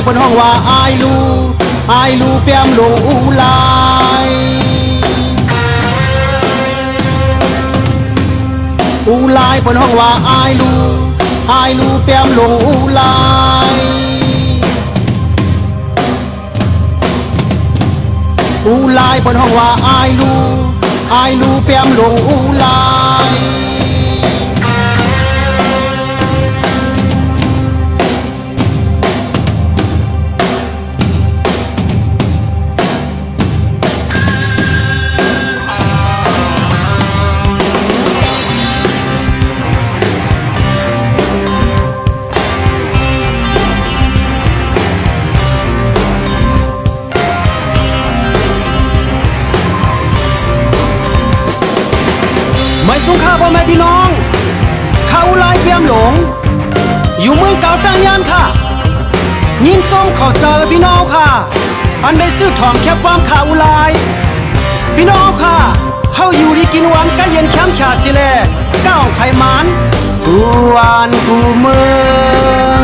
บนห้องว่าอายลูเปียมลงอูลายบนห้องว่าอายลูเปียมลงอูลายบนห้องว่าอายลูเปียมลงอูลายไม่สูงค่าพ่อแม่พี่น้องเขาลายเปียมหลงอยู่เมืองเก่าตั้งย่านค่ะยินส้มขอเจอพี่น้องค่ะอันได้ซื้อถอมแคบความข่าวลายพี่น้องค่ะเฮาอยู่ดีกินหวานกันเย็นแคมป์ชาสิแลก้าวไขมันกูหวานกูเมือง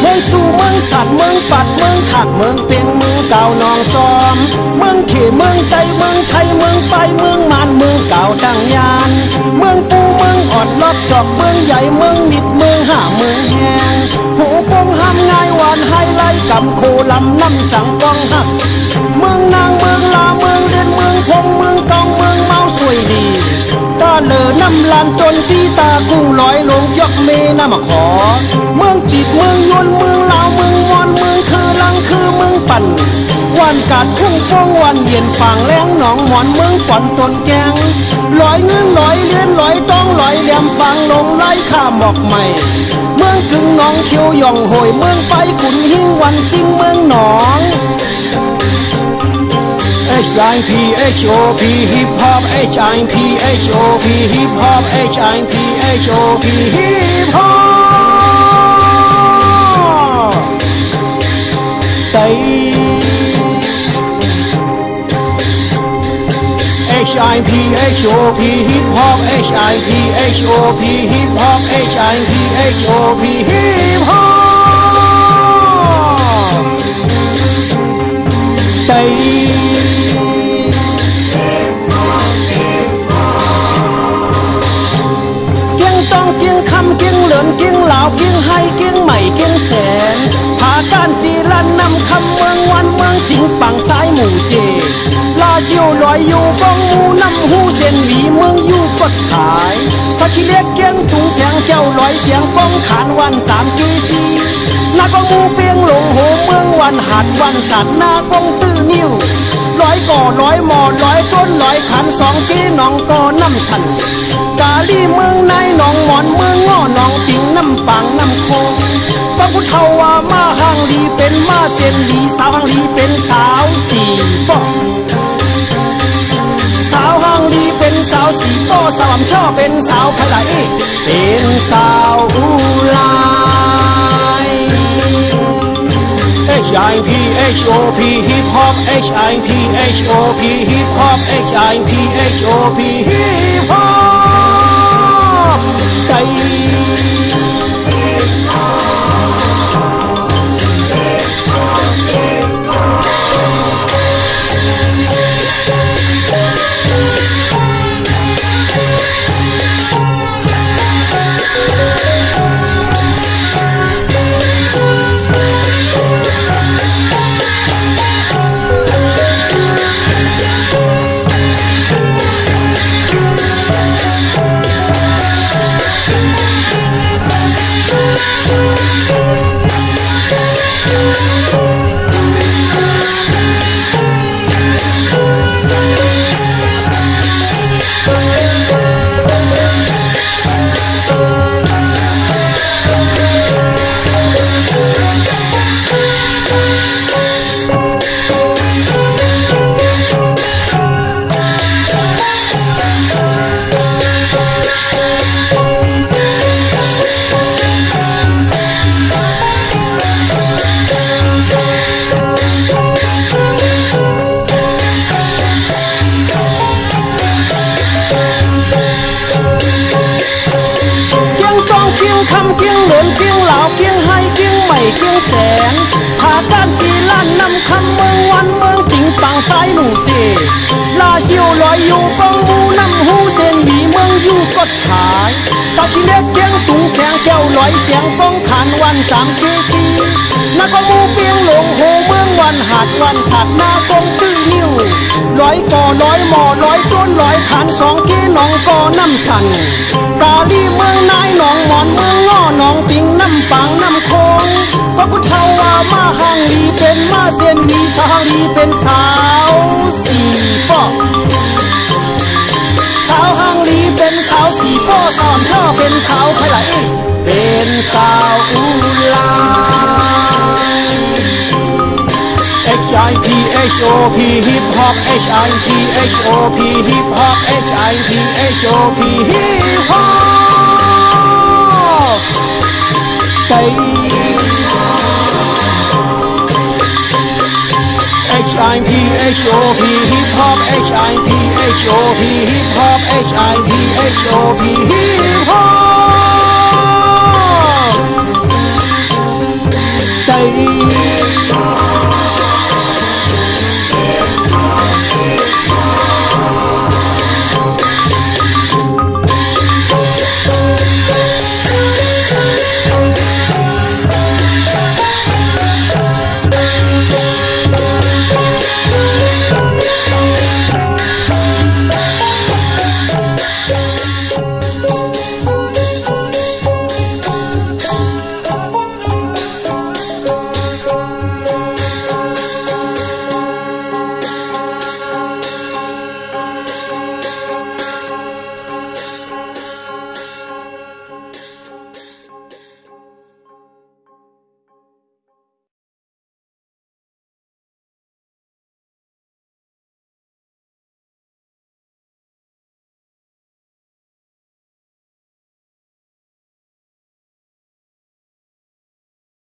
เมืองสู่เมืองสัตว์เมืองปัดเมืองขักเมืองเปียงเมืองเก่านองซ้อมเมืองเขเมืองไตเมืองไทยเมืองไปเมืองมานเมืองเก่าตั้งยานเมืองปูเมืองออดลอบจอกเมืองใหญ่เมืองมิดเมืองห่าเมืองแหงหูปงห้ามง่ายหวานไฮไลกำโคลำน้ำจังกองหักเมืองนางเมืองลาเมืองเดินเมืองพงเมืองกองเมืองเมาสวยดีตาเลอน้ำลานจนพี่ตากุ้งลอยลงยกเมน้ำมาขอเมืองจีดเมืองยนเมืองลาวเมืองมอนเมืองคือลังคือเมืองปั่นวันกาดทุ่งโป่งวันเย็นปางแรงหนองหมอนเมืองป่อนตนแกงลอยเงินลอยเลียนลอยต้องลอยเหลี่ยมปางลงไล่ข้าหมอกใหม่เมืองกึ่งหนองเขียวหย่องโหยเมืองไปขุนหิ้งวันจริงเมืองหนองHIP HOP Hip Hop HIP HOP Hip Hop HIP HOP Hip Hop ไตHIP HOP Hip Hop HIP HOP Hip Hop HIP HOP Hip Hop ไตเกียงคำเกียงเหลินเกียงเหลาเกียงไฮเกียงใหม่เกียงแสนผาการจีรันนำคำเมืองวันเมืองติงปังซ้ายหมู่เจลาเชียวลอยอยู่กองมูน้ำหูเส้นหวีเมืองอยู่กดขายถ้าขี้เล็กเกียงถุงเสียงแก้วลอยเสียงกองขานวันจามกีซีนากองมูเปียงหลงโหเมืองวันหัดวันสัตว์นากองตื้อนิ้วร้อยก่อร้อยหมอร้อยต้นร้อยขันสองกีหนองกอน้ำสันกาลีเมืองในหนองหมอนเมืองง้อหนองติงน้ำปังน้ำโคงพระพุทธว่ามาหางลีเป็นมาเซียนลีสาวหางลีเป็นสาวสี่ป้อสาวหางลีเป็นสาวสี่ป้อสาวอำช่อเป็นสาวไผ่ไหลเป็นสาวอุลาย HIP HOP Hip Hop HIP HOP Hip Hop HIP HOP Hip Hop ไต คำเกียงเหลินเกียงเหลาเกียงไฮเกียงใหม่เกียงแสนผาก้านจีล้านนำคำเมืองวันเมืองติงปังซ้ายหนูเจลาเชียวลอยอยู่กองมูน้ำหูเส้นหวีเมืองอยู่กดขายตาขี้เล็กเกียงตุงแสงแก้วลอยเสียงกองขานวันจามเกซีนักมูเปียงหลงโหเมืองวันหาดวันสัตว์นากงตื้อนิ้วลอยก่อลอยหมอลอยต้นลอยขานสองกี้น้องก่อน้ำสั่นกาลีเมืองนายหนองหมอนเมืองง้อหนองปิงน้ำปังน้ำโคงก็กุเทาว่ามาหังลีเป็นมาเซียนวีสาวลีเป็นสาวสี่ป้อสาวหังลีเป็นสาวสี่ป้อสอนเธอเป็นสาวไผ่ไหลเป็นสาวอุลาHIP HOP Hip Hop HIP HOP Hip Hop HIP HOP Hip Hop Tây HIP HOP Hip Hop HIP HOP Hip Hop HIP HOP Hip Hop